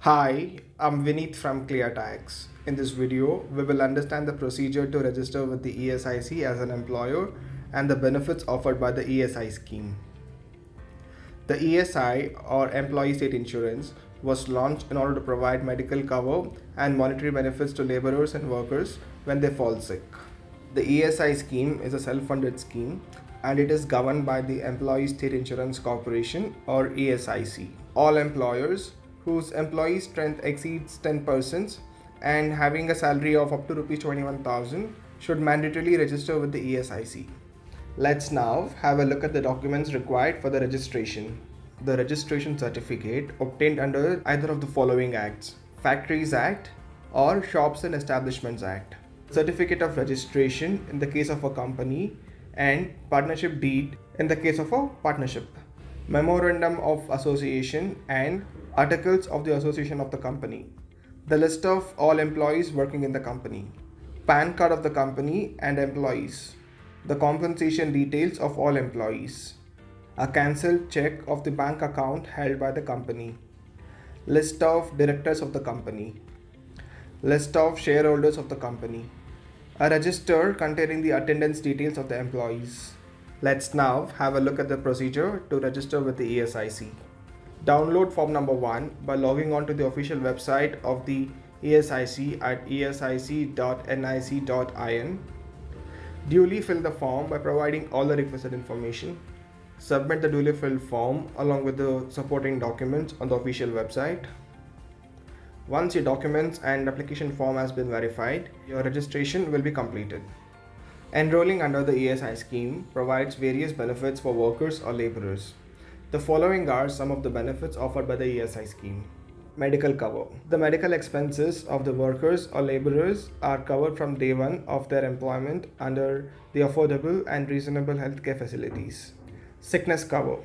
Hi, I'm Vineet from ClearTax. In this video, we will understand the procedure to register with the ESIC as an employer and the benefits offered by the ESI scheme. The ESI, or Employee State Insurance, was launched in order to provide medical cover and monetary benefits to laborers and workers when they fall sick. The ESI scheme is a self-funded scheme and it is governed by the Employee State Insurance Corporation, or ESIC. All employers whose employee strength exceeds 10% and having a salary of up to Rs 21,000 should mandatorily register with the ESIC. Let's now have a look at the documents required for the registration. The registration certificate obtained under either of the following acts: Factories Act or Shops and Establishments Act. Certificate of registration in the case of a company and partnership deed in the case of a partnership. Memorandum of Association and Articles of the Association of the company. The list of all employees working in the company. PAN card of the company and employees. The compensation details of all employees. A cancelled check of the bank account held by the company. List of directors of the company. List of shareholders of the company. A register containing the attendance details of the employees. Let's now have a look at the procedure to register with the ESIC. Download form number 1 by logging on to the official website of the ESIC at esic.nic.in. Duly fill the form by providing all the requested information. Submit the duly filled form along with the supporting documents on the official website. Once your documents and application form has been verified, your registration will be completed. Enrolling under the ESI scheme provides various benefits for workers or laborers. The following are some of the benefits offered by the ESI scheme. Medical cover. The medical expenses of the workers or laborers are covered from day one of their employment under the affordable and reasonable healthcare facilities. Sickness cover.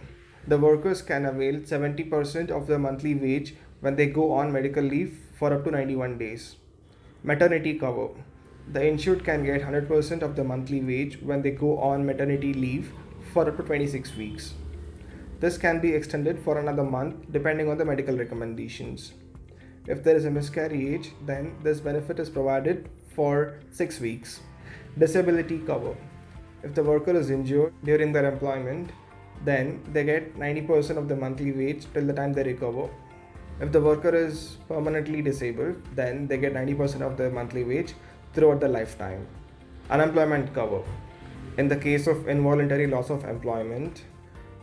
The workers can avail 70% of their monthly wage when they go on medical leave for up to 91 days. Maternity cover. The insured can get 100% of the monthly wage when they go on maternity leave for up to 26 weeks. This can be extended for another month depending on the medical recommendations. If there is a miscarriage, then this benefit is provided for 6 weeks. Disability cover. If the worker is injured during their employment, then they get 90% of the monthly wage till the time they recover. If the worker is permanently disabled, then they get 90% of their monthly wage throughout their lifetime. Unemployment cover. In the case of involuntary loss of employment,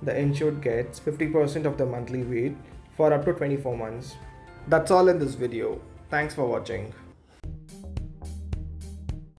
the insured gets 50% of the monthly wage for up to 24 months. That's all in this video. Thanks for watching.